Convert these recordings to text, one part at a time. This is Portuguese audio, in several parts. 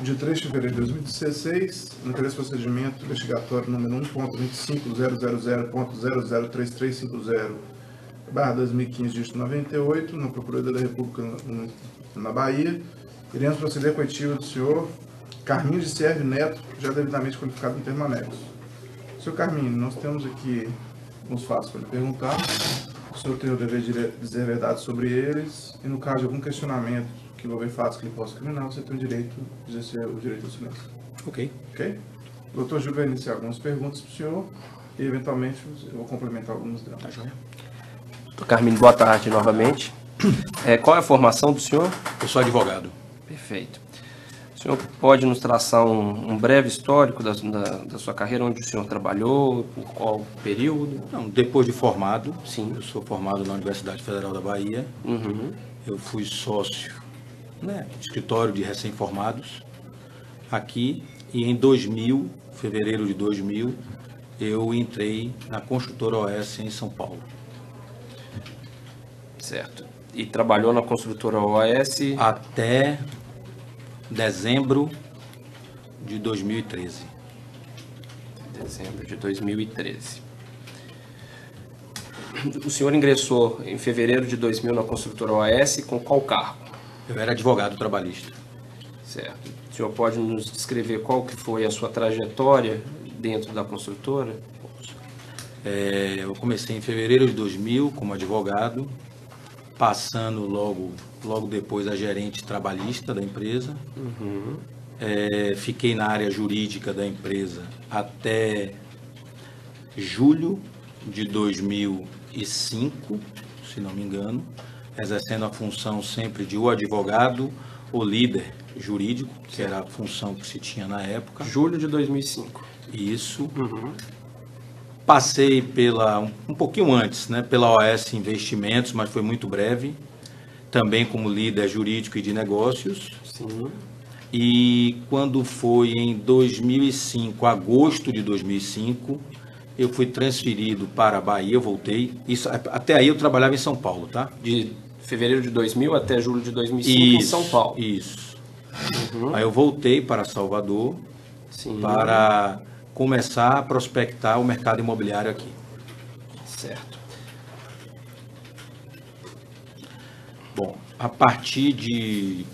de 3 de fevereiro de 2016, no interesse do procedimento investigatório número 1.25000.003350/2015, dígito 98, na Procuradoria da República na Bahia, iremos proceder com a oitiva do senhor Carminho de Sierve Neto, já devidamente qualificado no termo anexo. Senhor Carminho, nós temos aqui uns fatos para lhe perguntar. O senhor tem o dever de dizer a verdade sobre eles, e no caso de algum questionamento que envolver fatos que lhe possam criminar, você tem o direito de exercer o direito ao silêncio. Ok. Ok? O doutor Júlio vai iniciar algumas perguntas para o senhor e, eventualmente, eu vou complementar algumas delas. Tá joia. Doutor Carminho, boa tarde novamente. Qual é a formação do senhor? Eu sou advogado. Perfeito. O senhor pode nos traçar um breve histórico da sua carreira, onde o senhor trabalhou, por qual período? Não, depois de formado, Sim. eu sou formado na Universidade Federal da Bahia. Uhum. Eu fui sócio, de escritório de recém-formados aqui, e em 2000, fevereiro de 2000, eu entrei na construtora OS em São Paulo. Certo. E trabalhou na construtora OAS? Até dezembro de 2013. Dezembro de 2013. O senhor ingressou em fevereiro de 2000 na construtora OAS com qual cargo? Eu era advogado trabalhista. Certo. O senhor pode nos descrever qual que foi a sua trajetória dentro da construtora? Eu comecei em fevereiro de 2000 como advogado, passando logo depois a gerente trabalhista da empresa. Uhum. Fiquei na área jurídica da empresa até julho de 2005, se não me engano, exercendo a função sempre de o advogado ou líder jurídico, que era a função que se tinha na época. Julho de 2005. Isso. Uhum. Passei um pouquinho antes, pela OS Investimentos, mas foi muito breve, também como líder jurídico e de negócios. Sim. E quando foi em 2005, agosto de 2005, eu fui transferido para a Bahia, eu voltei. Até aí eu trabalhava em São Paulo, tá? De fevereiro de 2000 até julho de 2005 em São Paulo. Isso. Uhum. Aí eu voltei para Salvador. Sim. Para começar a prospectar o mercado imobiliário aqui. Certo. Bom, a partir de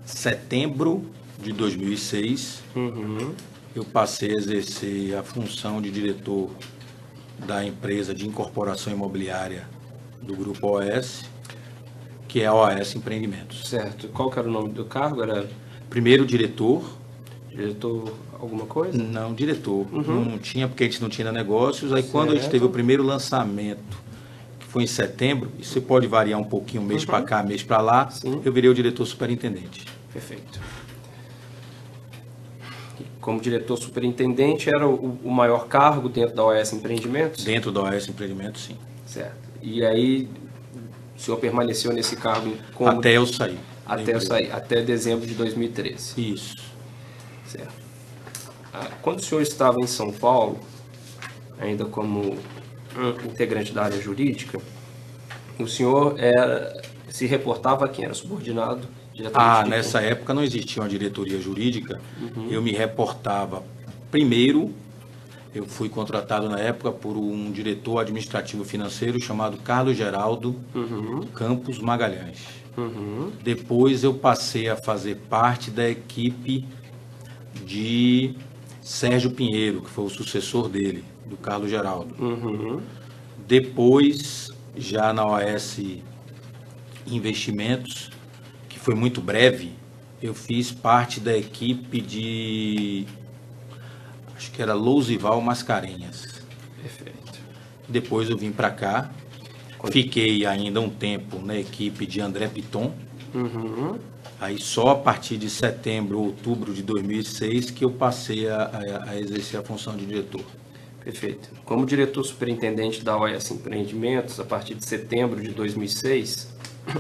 setembro de 2006, Uhum. eu passei a exercer a função de diretor da empresa de incorporação imobiliária do Grupo OS, que é a OS Empreendimentos. Certo. Qual que era o nome do cargo? Era Primeiro diretor. diretor alguma coisa? Não, diretor. Uhum. Não tinha, porque a gente não tinha negócios. Aí quando a gente teve o primeiro lançamento, que foi em setembro, e você pode variar um pouquinho, mês para cá, mês para lá, Sim. eu virei o diretor superintendente. Perfeito. E como diretor superintendente, era o maior cargo dentro da OAS Empreendimentos? Dentro da OS Empreendimentos, sim. Certo. E aí, o senhor permaneceu nesse cargo como... Até eu sair. Até eu sair, até dezembro de 2013. Isso. Certo. Quando o senhor estava em São Paulo, ainda como integrante da área jurídica, o senhor se reportava a quem? Era subordinado diretamente? Nessa época não existia uma diretoria jurídica. Eu me reportava primeiro, eu fui contratado na época por um diretor administrativo financeiro chamado Carlos Geraldo Campos Magalhães. Depois eu passei a fazer parte da equipe de Sérgio Pinheiro, que foi o sucessor dele, do Carlos Geraldo. Depois, já na OS Investimentos, que foi muito breve, eu fiz parte da equipe de, acho que era Lousival Mascarenhas. Perfeito. Depois eu vim para cá, fiquei ainda um tempo na equipe de André Piton. Aí só a partir de setembro, outubro de 2006 que eu passei a exercer a função de diretor. Perfeito. Como diretor superintendente da OAS Empreendimentos, a partir de setembro de 2006,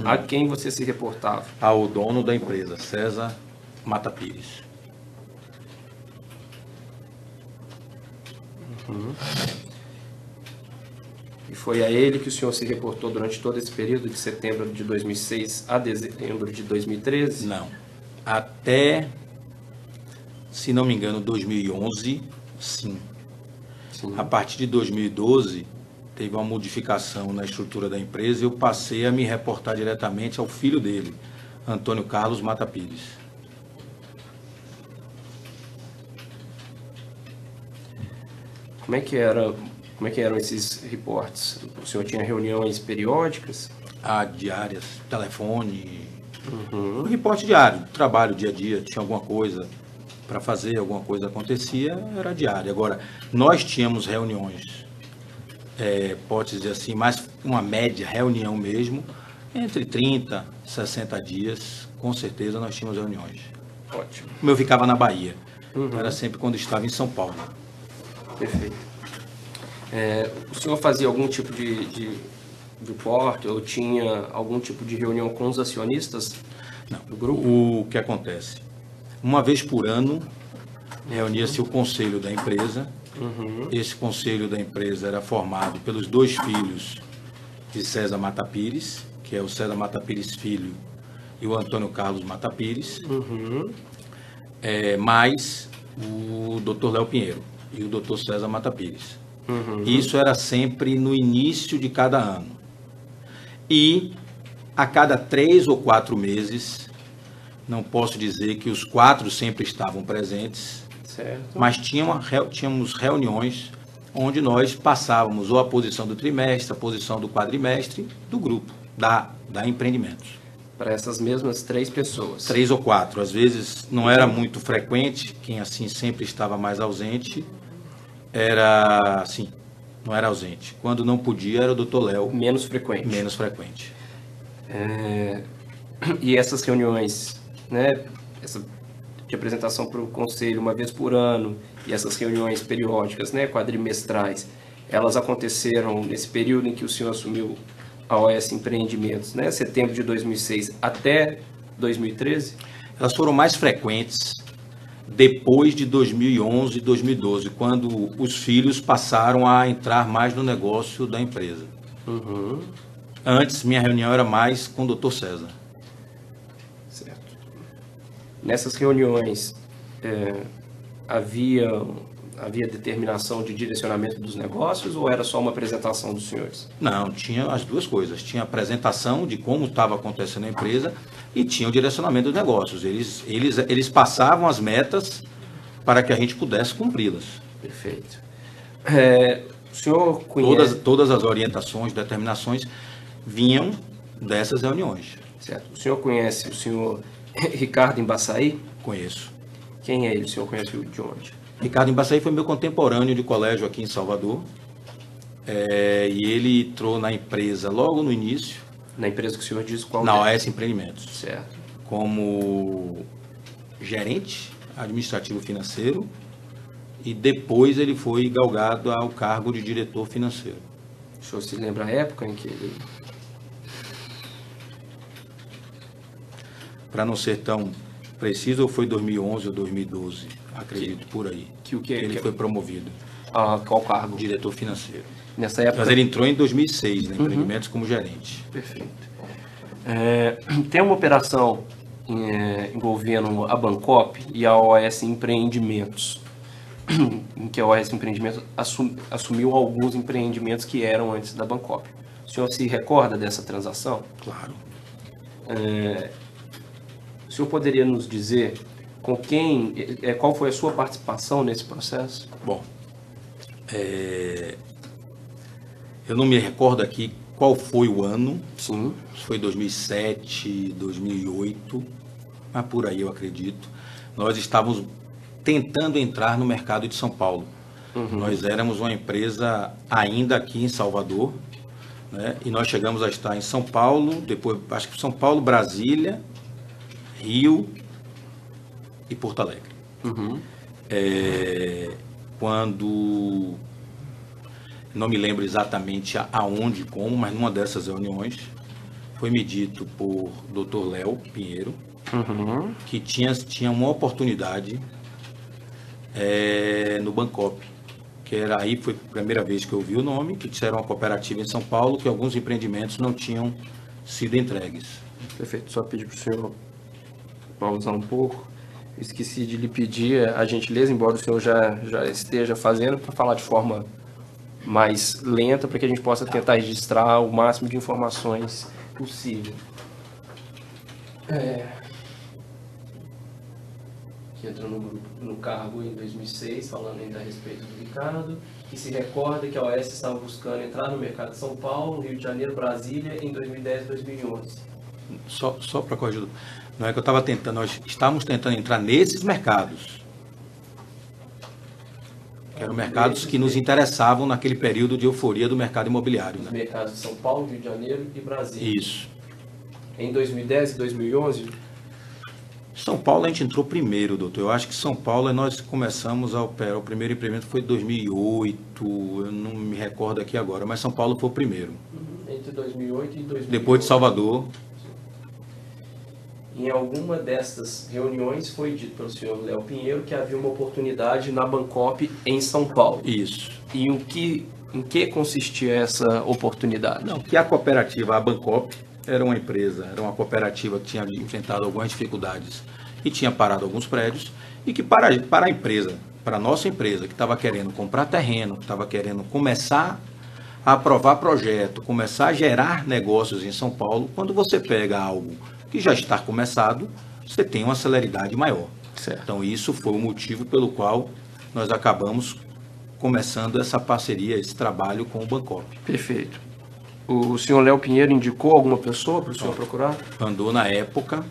a quem você se reportava? Ao dono da empresa, César Mata Pires. E foi a ele que o senhor se reportou durante todo esse período, de setembro de 2006 a dezembro de 2013? Não. Até, se não me engano, 2011, sim. Sim. A partir de 2012, teve uma modificação na estrutura da empresa e eu passei a me reportar diretamente ao filho dele, Antônio Carlos Mata Pires. Como é que eram esses reportes? O senhor tinha reuniões periódicas? Diárias, telefone, um reporte diário, trabalho dia a dia, tinha alguma coisa para fazer, alguma coisa acontecia, era diário. Agora, nós tínhamos reuniões, pode dizer assim, mais uma média, reunião mesmo, entre 30, 60 dias, com certeza nós tínhamos reuniões. Ótimo. Como eu ficava na Bahia, era sempre quando estava em São Paulo. Perfeito. O senhor fazia algum tipo de reporte ou tinha algum tipo de reunião com os acionistas do grupo? O que acontece? Uma vez por ano, reunia-se o conselho da empresa. Esse conselho da empresa era formado pelos dois filhos de César Mata Pires, que é o César Mata Pires Filho e o Antônio Carlos Mata Pires, mais o Dr. Léo Pinheiro e o Dr. César Mata Pires. Isso era sempre no início de cada ano. E a cada 3 ou 4 meses, não posso dizer que os 4 sempre estavam presentes, Certo. mas tínhamos reuniões onde nós passávamos ou a posição do trimestre, a posição do quadrimestre do grupo, da Empreendimentos. Para essas mesmas 3 pessoas. 3 ou 4, às vezes não era muito frequente, quem assim sempre estava mais ausente, era assim, não era ausente. Quando não podia era o Dr. Léo. Menos frequente. Menos frequente. E essas reuniões, né, essa de apresentação para o conselho uma vez por ano e essas reuniões periódicas, né, quadrimestrais, elas aconteceram nesse período em que o senhor assumiu a OS Empreendimentos, né, setembro de 2006 até 2013? Elas foram mais frequentes depois de 2011 e 2012, quando os filhos passaram a entrar mais no negócio da empresa. Antes, minha reunião era mais com o Dr. César. Certo. Nessas reuniões, havia determinação de direcionamento dos negócios ou era só uma apresentação dos senhores? Não, tinha as duas coisas. Tinha a apresentação de como estava acontecendo a empresa e tinha o direcionamento dos negócios. Eles passavam as metas para que a gente pudesse cumpri-las. Perfeito. O senhor conhece... Todas as orientações, determinações vinham dessas reuniões. Certo. O senhor conhece o senhor Ricardo Embaçaí? Conheço. Quem é ele? O senhor conhece de onde? Ricardo Embaçaí foi meu contemporâneo de colégio aqui em Salvador. E ele entrou na empresa logo no início. Na empresa que o senhor diz qual? Na OS Empreendimentos. Certo. Como gerente administrativo financeiro. E depois ele foi galgado ao cargo de diretor financeiro. O senhor se lembra a época em que ele... Para não ser tão preciso, ou foi 2011 ou 2012, acredito, por aí. Ele foi promovido. Qual cargo? Diretor financeiro. Nessa época... Mas ele entrou em 2006, na Empreendimentos, como gerente. Perfeito. Tem uma operação envolvendo a Bancop e a OS Empreendimentos, em que a OS Empreendimentos assumiu alguns empreendimentos que eram antes da Bancop. O senhor se recorda dessa transação? Claro. O senhor poderia nos dizer com quem, qual foi a sua participação nesse processo? Bom, eu não me recordo aqui qual foi o ano. Sim. Se foi 2007, 2008, mas por aí eu acredito. Nós estávamos tentando entrar no mercado de São Paulo. Nós éramos uma empresa ainda aqui em Salvador, né? E nós chegamos a estar em São Paulo, depois acho que São Paulo, Brasília, Rio e Porto Alegre. Quando, não me lembro exatamente aonde e como, mas numa dessas reuniões foi me dito por Dr. Léo Pinheiro que tinha uma oportunidade no Bancop, que era aí foi a primeira vez que eu ouvi o nome, que era uma cooperativa em São Paulo, que alguns empreendimentos não tinham sido entregues. Perfeito, só pedir para o senhor pausar um pouco. Esqueci de lhe pedir a gentileza, embora o senhor já esteja fazendo, para falar de forma mais lenta, para que a gente possa tentar registrar o máximo de informações possível. Que entrou no cargo em 2006, falando ainda a respeito do Ricardo, que se recorda que a OAS estava buscando entrar no mercado de São Paulo, Rio de Janeiro, Brasília, em 2010 e 2011. Só para corrigir, não é que eu estava tentando, nós estávamos tentando entrar nesses mercados. Que eram mercados que nos interessavam naquele período de euforia do mercado imobiliário. Os mercados de São Paulo, Rio de Janeiro e Brasília. Isso. Em 2010 e 2011? São Paulo a gente entrou primeiro, doutor. Eu acho que São Paulo nós começamos a operar. O primeiro empreendimento foi em 2008, eu não me recordo aqui agora, mas São Paulo foi o primeiro. Entre 2008 e 2011. Depois de Salvador. Em alguma destas reuniões foi dito pelo senhor Léo Pinheiro que havia uma oportunidade na Bancop em São Paulo. Isso. E em que consistia essa oportunidade? Não, que a cooperativa, a Bancop, era uma empresa, era uma cooperativa que tinha enfrentado algumas dificuldades e tinha parado alguns prédios, e que para a empresa, para a nossa empresa, que estava querendo comprar terreno, que estava querendo começar a aprovar projeto, começar a gerar negócios em São Paulo, quando você pega algo que já está começado, você tem uma celeridade maior. Certo. Então isso foi o motivo pelo qual nós acabamos começando essa parceria, esse trabalho com o Bancop. Perfeito. O senhor Léo Pinheiro indicou alguma pessoa para o senhor procurar? Andou na época,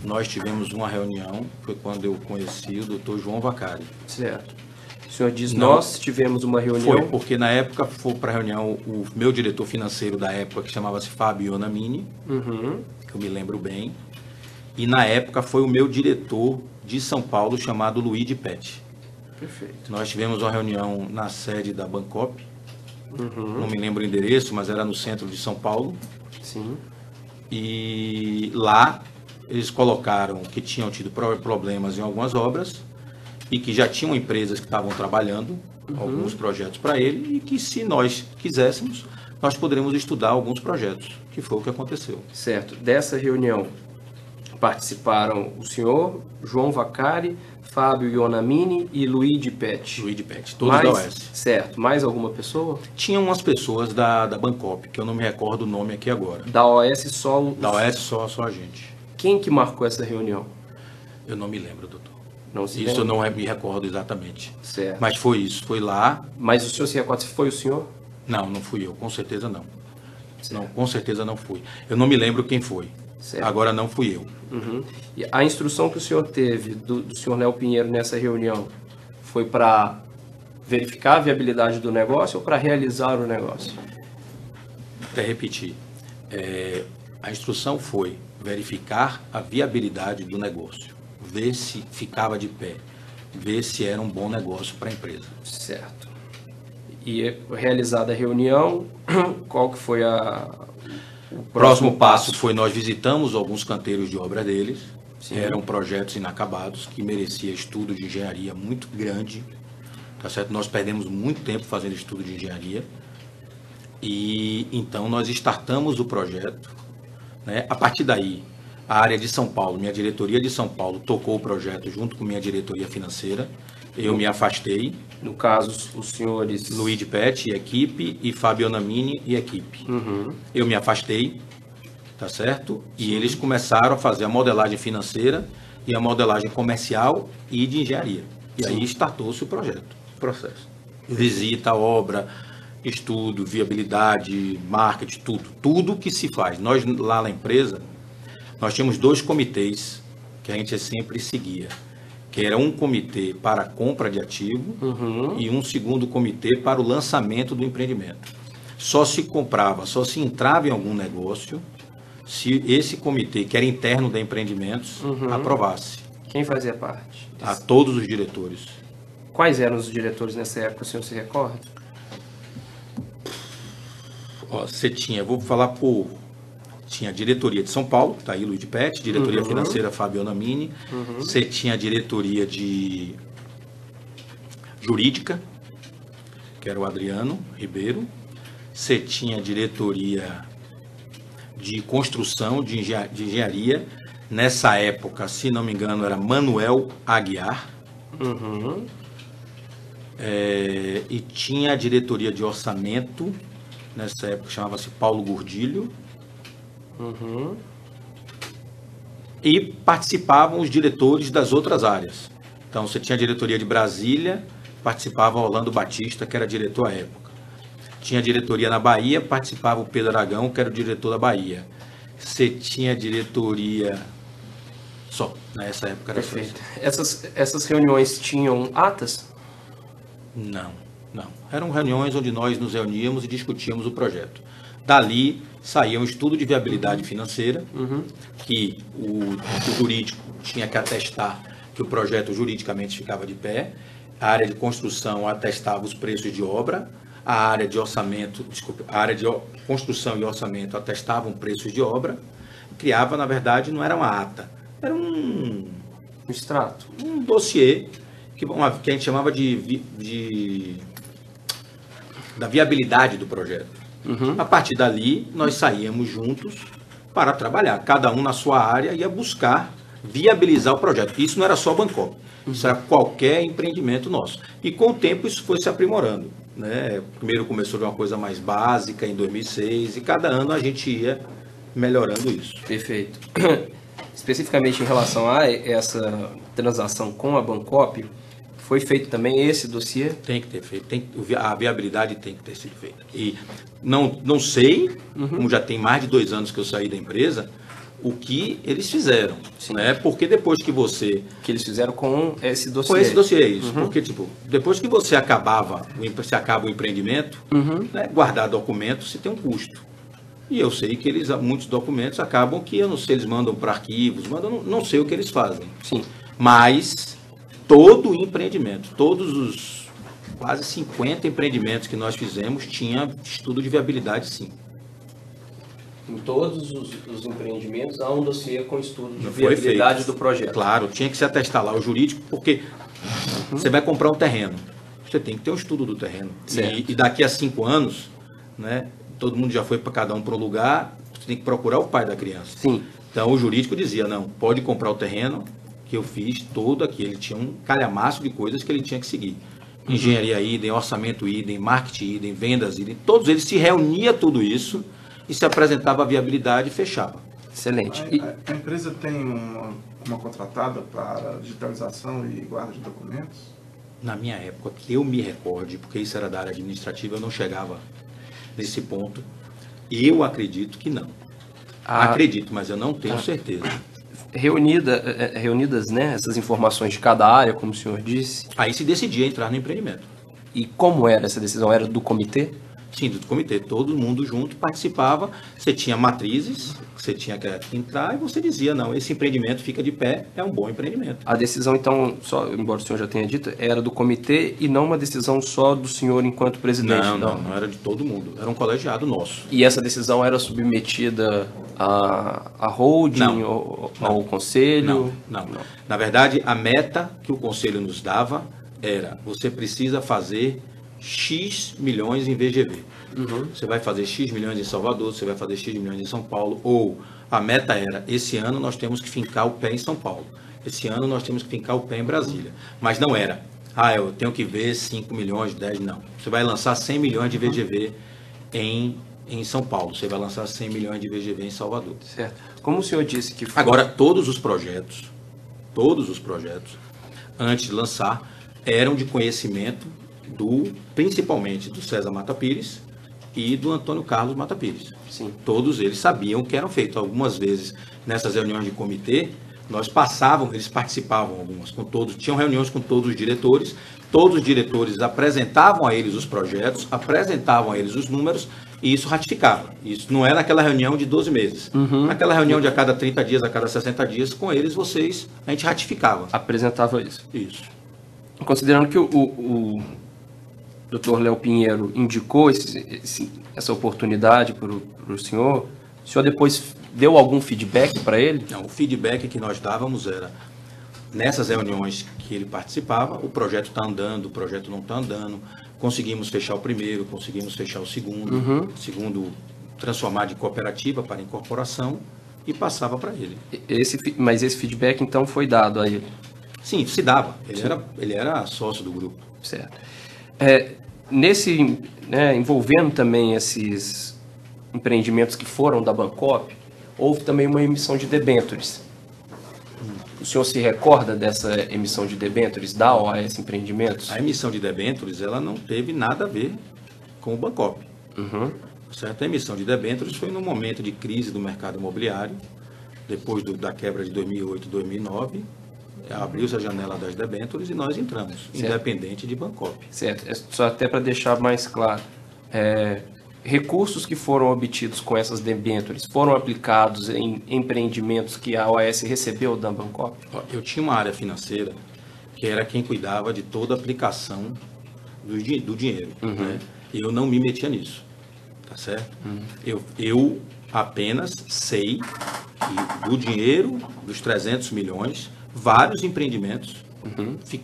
nós tivemos uma reunião, foi quando eu conheci o doutor João Vacari. Certo. O senhor diz, Não, nós tivemos uma reunião... Foi, porque na época foi para a reunião o meu diretor financeiro da época, que chamava-se Fábio Onamini, que eu me lembro bem, e na época foi o meu diretor de São Paulo, chamado Luigi Pet. Perfeito. Nós tivemos uma reunião na sede da Bancop, não me lembro o endereço, mas era no centro de São Paulo. Sim. E lá eles colocaram que tinham tido problemas em algumas obras e que já tinham empresas que estavam trabalhando alguns projetos para ele, e que se nós quiséssemos, nós poderíamos estudar alguns projetos, que foi o que aconteceu. Certo. Dessa reunião participaram o senhor, João Vacari, Fábio Ionamini e Luigi Pet. Luigi Pet, todos da OAS. Certo. Mais alguma pessoa? Tinham umas pessoas da Bancop, que eu não me recordo o nome aqui agora. Da OAS só... Da OAS só a gente. Quem que marcou essa reunião? Eu não me lembro, doutor. Não se Isso lembra? eu não me recordo exatamente. Certo. Mas foi isso, foi lá. Mas o senhor se recorda se foi o senhor? Não, não fui eu, com certeza não. Certo. Não, com certeza não fui. Eu não me lembro quem foi. Certo. Agora não fui eu. E a instrução que o senhor teve do senhor Léo Pinheiro nessa reunião foi para verificar a viabilidade do negócio ou para realizar o negócio? Até repetir. A instrução foi verificar a viabilidade do negócio, ver se ficava de pé, ver se era um bom negócio para a empresa. Certo. E realizada a reunião, qual que foi o Próximo passo foi nós visitamos alguns canteiros de obra deles. Sim. Eram projetos inacabados que merecia estudo de engenharia muito grande. Tá certo? Nós perdemos muito tempo fazendo estudo de engenharia. E então nós startamos o projeto, né? A partir daí, a área de São Paulo, minha diretoria de São Paulo, tocou o projeto junto com minha diretoria financeira. Eu me afastei. No caso, os senhores... Luigi Pet e equipe, e Fábio Onamini e equipe. Eu me afastei, tá certo? E eles começaram a fazer a modelagem financeira e a modelagem comercial e de engenharia. E aí startou-se o processo. Visita, obra, estudo, viabilidade, marketing, tudo que se faz. Nós lá na empresa, nós tínhamos 2 comitês que a gente sempre seguia, que era um comitê para a compra de ativo e um segundo comitê para o lançamento do empreendimento. Só se comprava, só se entrava em algum negócio se esse comitê, que era interno da Empreendimentos, aprovasse. Quem fazia parte? A todos os diretores. Quais eram os diretores nessa época, o senhor se recorda? Você tinha, vou falar tinha a diretoria de São Paulo, tá aí Luigi Pet, diretoria financeira Fábio Onamini, você tinha a diretoria de jurídica, que era o Adriano Ribeiro. Você tinha a diretoria de construção, de engenharia. Nessa época, se não me engano, era Manuel Aguiar. Uhum. E tinha a diretoria de orçamento, nessa época chamava-se Paulo Gordilho. Uhum. E participavam os diretores das outras áreas. Então, você tinha a diretoria de Brasília, participava Orlando Batista, que era diretor à época. Tinha a diretoria na Bahia, participava o Pedro Aragão, que era o diretor da Bahia. Você tinha a diretoria... Só, nessa época era Perfeito. Essas reuniões tinham atas? Não. Eram reuniões onde nós nos reuníamos e discutíamos o projeto. Dali saía um estudo de viabilidade financeira, que o jurídico tinha que atestar que o projeto juridicamente ficava de pé, a área de construção atestava os preços de obra, a área de construção e orçamento atestavam preços de obra, criava, na verdade, não era uma ata, era um extrato, um dossiê que a gente chamava da viabilidade do projeto. A partir dali, nós saíamos juntos para trabalhar. Cada um na sua área ia buscar viabilizar o projeto. Isso não era só Bancop, isso era qualquer empreendimento nosso. E com o tempo isso foi se aprimorando, né? Primeiro começou de uma coisa mais básica em 2006 e cada ano a gente ia melhorando isso. Perfeito. Especificamente em relação a essa transação com a Bancop, foi feito também esse dossiê? Tem que ter feito, a viabilidade tem que ter sido feita. E não sei, como já tem mais de 2 anos que eu saí da empresa, o que eles fizeram, né? Porque depois que você... Que eles fizeram com esse dossiê. Com esse dossiê, isso. Porque, depois que você acaba o empreendimento, né, guardar documentos, você tem um custo. E eu sei que muitos documentos acabam que, eu não sei, eles mandam para arquivos, não sei o que eles fazem. Sim. Mas todo empreendimento, todos os quase 50 empreendimentos que nós fizemos, tinha estudo de viabilidade, sim. Em todos os empreendimentos há um dossiê com estudo de viabilidade do projeto. Claro, tinha que se atestar lá o jurídico, porque você vai comprar um terreno, você tem que ter um estudo do terreno. E daqui a 5 anos, né, todo mundo já foi para cada um para um lugar, você tem que procurar o pai da criança. Sim. Então o jurídico dizia, não, pode comprar o terreno, que eu fiz todo aqui. Ele tinha um calhamaço de coisas que ele tinha que seguir. Engenharia idem, orçamento idem, marketing idem, vendas idem, todos eles se reunia tudo isso e se apresentava a viabilidade e fechava. Excelente. A empresa tem uma contratada para digitalização e guarda de documentos? Na minha época, que eu me recorde, porque isso era da área administrativa, eu não chegava nesse ponto. Eu acredito que não. Acredito, mas eu não tenho certeza. Reunidas, né, essas informações de cada área, como o senhor disse. Aí se decidia entrar no empreendimento. E como era essa decisão? Era do comitê? Sim, do comitê. Todo mundo junto participava. Você tinha matrizes, você tinha que entrar e você dizia, não, esse empreendimento fica de pé, é um bom empreendimento. A decisão, então, embora o senhor já tenha dito, era do comitê e não uma decisão só do senhor enquanto presidente? Não era de todo mundo. Era um colegiado nosso. E essa decisão era submetida à holding ou ao conselho? Não. Na verdade, a meta que o conselho nos dava era, você precisa fazer X milhões em VGV. Você vai fazer X milhões em Salvador, você vai fazer X milhões em São Paulo, ou a meta era, esse ano nós temos que fincar o pé em São Paulo, esse ano nós temos que fincar o pé em Brasília. Mas não era, eu tenho que ver 5 milhões, 10, não. Você vai lançar 100 milhões de VGV em São Paulo, você vai lançar 100 milhões de VGV em Salvador. Certo. Como o senhor disse que... Agora, todos os projetos, antes de lançar, eram de conhecimento principalmente do César Mata Pires e do Antônio Carlos Mata Pires. Sim. Todos eles sabiam que eram feitos. Algumas vezes, nessas reuniões de comitê, eles participavam algumas com todos, tinham reuniões com todos os diretores apresentavam a eles os projetos, apresentavam a eles os números e isso ratificava. Isso não era aquela reunião de 12 meses. Naquela reunião de a cada 30 dias, a cada 60 dias, com eles, a gente ratificava. Apresentava isso. Isso. Considerando que o Dr. Léo Pinheiro indicou essa oportunidade para o senhor depois deu algum feedback para ele? Não, o feedback que nós dávamos era nessas reuniões que ele participava, o projeto está andando, o projeto não está andando, conseguimos fechar o primeiro, conseguimos fechar o segundo, segundo transformar de cooperativa para incorporação e passava para ele. Mas esse feedback então foi dado a ele? Sim, se dava. Ele era sócio do grupo. Certo. Envolvendo também esses empreendimentos que foram da Bancopp, houve também uma emissão de debêntures. O senhor se recorda dessa emissão de debêntures da OAS Empreendimentos? A emissão de debêntures, ela não teve nada a ver com o Bancopp. Certo? A emissão de debêntures foi no momento de crise do mercado imobiliário, depois da quebra de 2008, 2009, abriu-se a janela das debêntures e nós entramos, independente de Bancopp. Certo. Só até para deixar mais claro, recursos que foram obtidos com essas debêntures foram aplicados em empreendimentos que a OAS recebeu da Bancopp? Eu tinha uma área financeira que era quem cuidava de toda a aplicação do dinheiro. Né? Eu não me metia nisso, tá certo? Eu apenas sei que do dinheiro, dos 300 milhões, vários empreendimentos,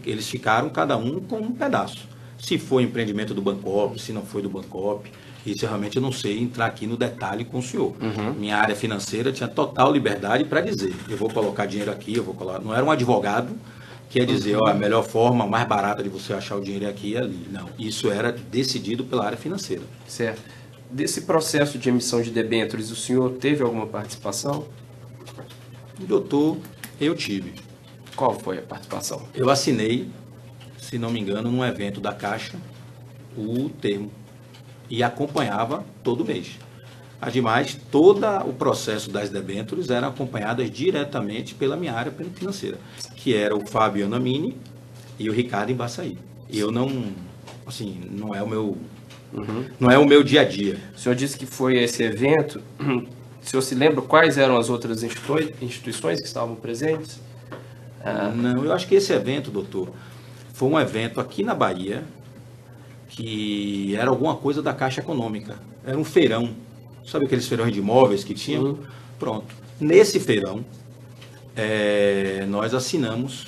eles ficaram cada um com um pedaço. Se foi empreendimento do Bancopp, se não foi do Bancopp, isso eu realmente não sei entrar aqui no detalhe com o senhor. Minha área financeira tinha total liberdade para dizer, eu vou colocar dinheiro aqui, eu vou colocar... Não era um advogado que ia dizer, a melhor forma, mais barata de você achar o dinheiro é aqui e ali. Não, isso era decidido pela área financeira. Certo. Desse processo de emissão de debêntures, o senhor teve alguma participação? Doutor, eu tive. Qual foi a participação? Eu assinei, se não me engano, num evento da Caixa, o termo. E acompanhava todo mês. Ademais, todo o processo das debêntures eram acompanhadas diretamente pela minha área financeira, que era o Fábio Anamini e o Ricardo Embaçaí. Eu não, assim, não é o meu dia a dia. O senhor disse que foi esse evento. O senhor se lembra quais eram as outras instituições que estavam presentes? Não, eu acho que esse evento, doutor, foi um evento aqui na Bahia, que era alguma coisa da Caixa Econômica. Era um feirão. Sabe aqueles feirões de imóveis que tinham? Pronto. Nesse feirão, nós assinamos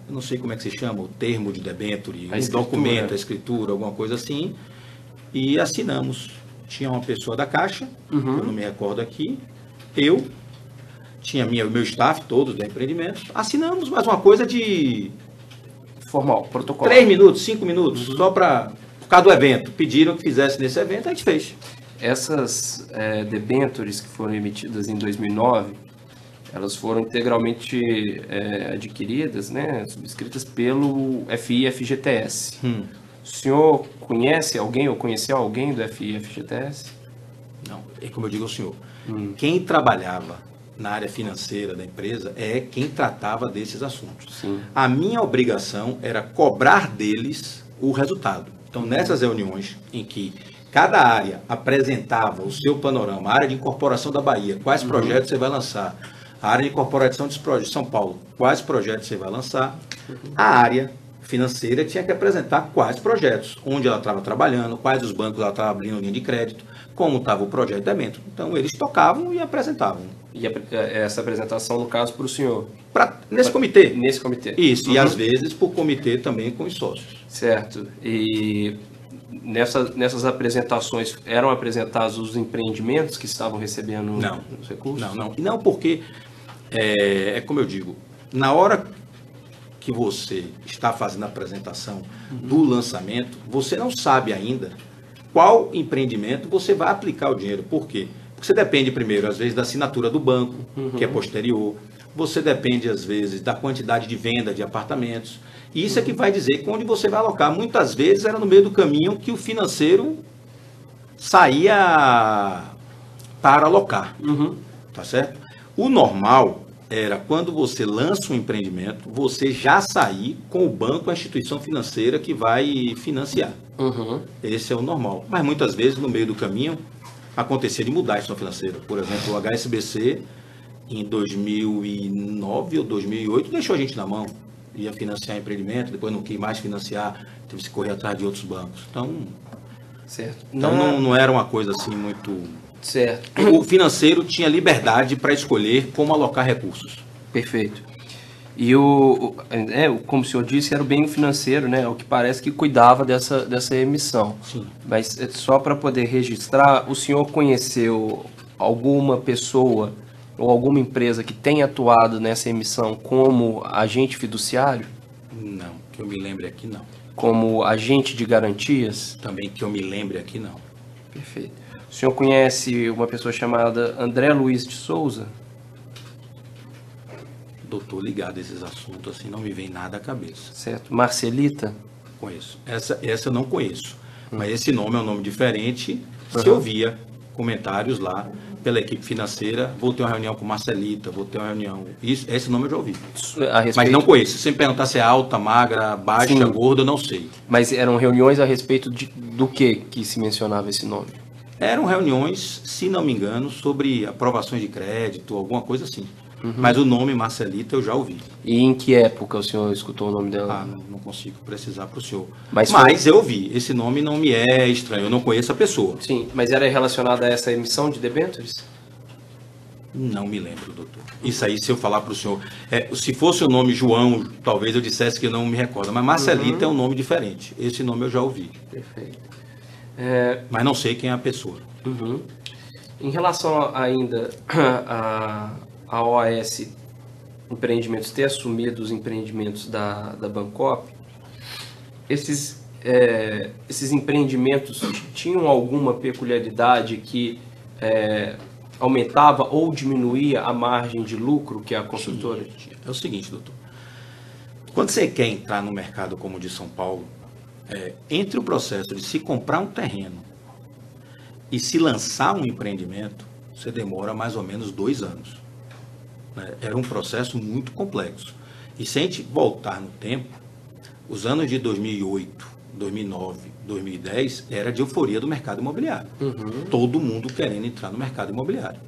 não sei como é que se chama, o termo de debênture, um documento, a escritura, alguma coisa assim, e assinamos. Tinha uma pessoa da Caixa, eu não me recordo aqui, eu, tinha meu staff, todos da empreendimento, assinamos mais uma coisa de... Formal, protocolo. 3 minutos, 5 minutos, só por causa do evento. Pediram que fizesse nesse evento, a gente fez. Essas debêntures que foram emitidas em 2009, elas foram integralmente adquiridas, né, subscritas pelo FI-FGTS. O senhor conhece alguém ou conheceu alguém do FI-FGTS? Não, é como eu digo ao senhor. Quem trabalhava na área financeira da empresa é quem tratava desses assuntos. A minha obrigação era cobrar deles o resultado. Então, nessas reuniões em que cada área apresentava o seu panorama, a área de incorporação da Bahia, quais projetos você vai lançar, a área de incorporação de São Paulo, quais projetos você vai lançar, a área financeira tinha que apresentar quais projetos, onde ela estava trabalhando, quais os bancos ela estava abrindo linha de crédito, como estava o projeto de dentro. Então, eles tocavam e apresentavam. E essa apresentação, no caso, para o senhor? Nesse comitê. Nesse comitê. Isso, e às vezes por comitê também com os sócios. Certo. E nessas apresentações, eram apresentados os empreendimentos que estavam recebendo os recursos? Não, porque, como eu digo, na hora que você está fazendo a apresentação do lançamento, você não sabe ainda qual empreendimento você vai aplicar o dinheiro. Por quê? Porque você depende, primeiro, às vezes, da assinatura do banco, que é posterior. Você depende, às vezes, da quantidade de venda de apartamentos. E isso é que vai dizer onde você vai alocar. Muitas vezes era no meio do caminho que o financeiro saía para alocar. Tá certo? O normal era, quando você lança um empreendimento, você já sair com o banco, a instituição financeira que vai financiar. Esse é o normal. Mas muitas vezes, no meio do caminho, acontecia de mudar a instituição financeira. Por exemplo, o HSBC, em 2009 ou 2008, deixou a gente na mão. Ia financiar empreendimento, depois não quis mais financiar, teve que correr atrás de outros bancos. Certo. Então não era uma coisa assim muito... Certo. O financeiro tinha liberdade para escolher como alocar recursos. Perfeito. E como o senhor disse, era o bem financeiro, né? O que parece que cuidava dessa emissão. Sim. Mas só para poder registrar, o senhor conheceu alguma pessoa ou alguma empresa que tenha atuado nessa emissão como agente fiduciário? Não, que eu me lembre aqui não. Como agente de garantias? Também que eu me lembre aqui não. Perfeito. O senhor conhece uma pessoa chamada André Luiz de Souza? Doutor, ligado a esses assuntos, assim, não me vem nada à cabeça. Certo. Marcelita? Conheço. Essa eu não conheço. Mas esse nome é um nome diferente. Se eu via comentários lá pela equipe financeira, vou ter uma reunião com Marcelita, vou ter uma reunião... Esse nome eu já ouvi. Mas não conheço. Se me perguntar se é alta, magra, baixa, Sim. gorda, eu não sei. Mas eram reuniões a respeito do que se mencionava esse nome? Eram reuniões, se não me engano, sobre aprovações de crédito, alguma coisa assim. Mas o nome Marcelita eu já ouvi. E em que época o senhor escutou o nome dela? Não consigo precisar para o senhor. Mas eu ouvi. Esse nome não me é estranho. Eu não conheço a pessoa. Sim, mas era relacionado a essa emissão de debêntures? Não me lembro, doutor. Isso aí, se eu falar para o senhor... se fosse o nome João, talvez eu dissesse que não me recordo. Mas Marcelita é um nome diferente. Esse nome eu já ouvi. Perfeito. Mas não sei quem é a pessoa. Em relação ainda a OAS Empreendimentos ter assumido os empreendimentos da Bancop, esses empreendimentos tinham alguma peculiaridade que aumentava ou diminuía a margem de lucro que a construtora tinha? É o seguinte, doutor. Quando você quer entrar no mercado como o de São Paulo, entre o processo de se comprar um terreno e se lançar um empreendimento, você demora mais ou menos 2 anos. Era um processo muito complexo. E se a gente voltar no tempo, os anos de 2008, 2009, 2010, era de euforia do mercado imobiliário. Todo mundo querendo entrar no mercado imobiliário.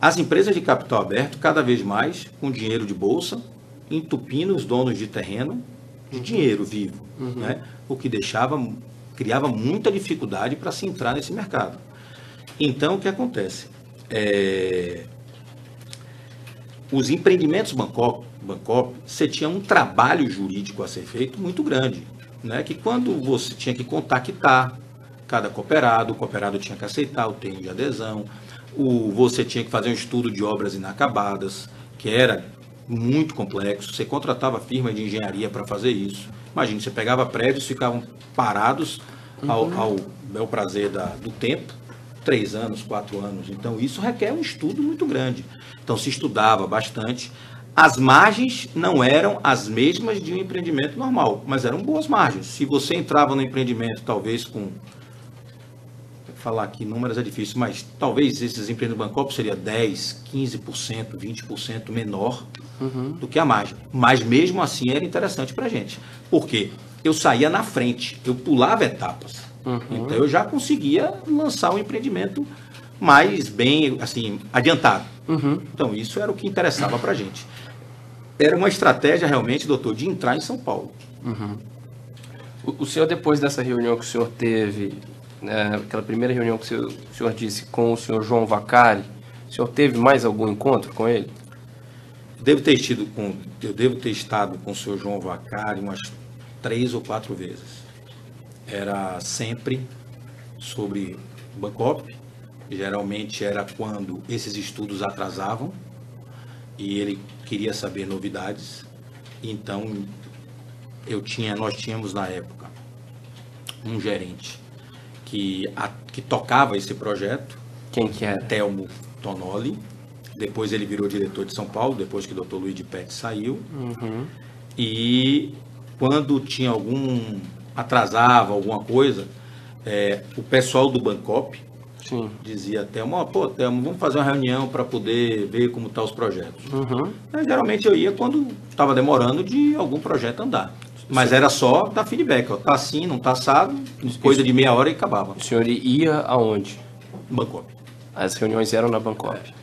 As empresas de capital aberto, cada vez mais, com dinheiro de bolsa, entupindo os donos de terreno de dinheiro vivo, o que criava muita dificuldade para se entrar nesse mercado. Então, o que acontece? Os empreendimentos Bancop, você tinha um trabalho jurídico a ser feito muito grande, que quando você tinha que contactar cada cooperado, o cooperado tinha que aceitar o termo de adesão, você tinha que fazer um estudo de obras inacabadas, que era muito complexo, você contratava firma de engenharia para fazer isso. Imagina, você pegava prédios, ficavam parados ao bel prazer do tempo, 3 anos, 4 anos. Então, isso requer um estudo muito grande. Então, se estudava bastante. As margens não eram as mesmas de um empreendimento normal, mas eram boas margens. Se você entrava no empreendimento, talvez com... Falar aqui números é difícil, mas talvez esses empreendimentos Bancop seria 10%, 15%, 20% menor do que a margem. Mas, mesmo assim, era interessante para a gente. Por quê? Eu saía na frente, eu pulava etapas. Então, eu já conseguia lançar um empreendimento mais bem, assim, adiantado. Então, isso era o que interessava para a gente. Era uma estratégia, realmente, doutor, de entrar em São Paulo. O senhor, depois dessa reunião que o senhor teve, aquela primeira reunião que o senhor disse com o senhor João Vacari, o senhor teve mais algum encontro com ele? Eu devo ter estado com o senhor João Vacari umas 3 ou 4 vezes. Era sempre sobre Bancop. Geralmente era quando esses estudos atrasavam e ele queria saber novidades. Então, nós tínhamos na época um gerente que tocava esse projeto. Quem que era? Telmo Tonoli. Depois ele virou diretor de São Paulo, depois que o Dr. Luiz de Pet saiu. E quando tinha atrasava alguma coisa, o pessoal do Bancop dizia até, Telmo, vamos fazer uma reunião para poder ver como estão os projetos. Geralmente eu ia quando estava demorando de algum projeto andar. Mas era só dar feedback, tá assim, não tá assado, coisa de meia hora e acabava. O senhor ia aonde? Bancop. As reuniões eram na Bancop.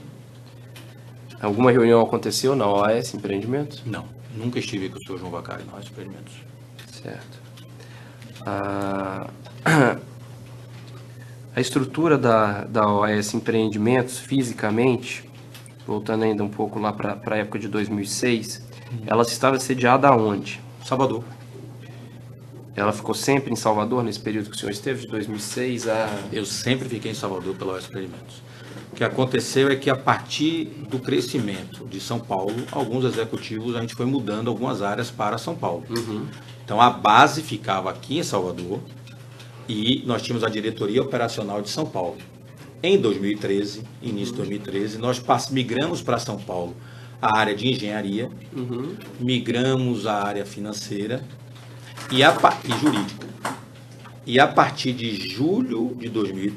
Alguma reunião aconteceu na OAS Empreendimentos? Não, nunca estive com o senhor João Vacari na OAS Empreendimentos. Certo. A estrutura da OAS Empreendimentos, fisicamente, voltando ainda um pouco lá para a época de 2006, Ela estava sediada aonde? Salvador. Ela ficou sempre em Salvador nesse período que o senhor esteve, de 2006 a... Eu sempre fiquei em Salvador pela OAS Experimentos. O que aconteceu é que a partir do crescimento de São Paulo, alguns executivos, a gente foi mudando algumas áreas para São Paulo. Então a base ficava aqui em Salvador e nós tínhamos a diretoria operacional de São Paulo. Em 2013, início de 2013, nós migramos para São Paulo a área de engenharia, migramos a área financeira e jurídica. E a partir de julho de 2013,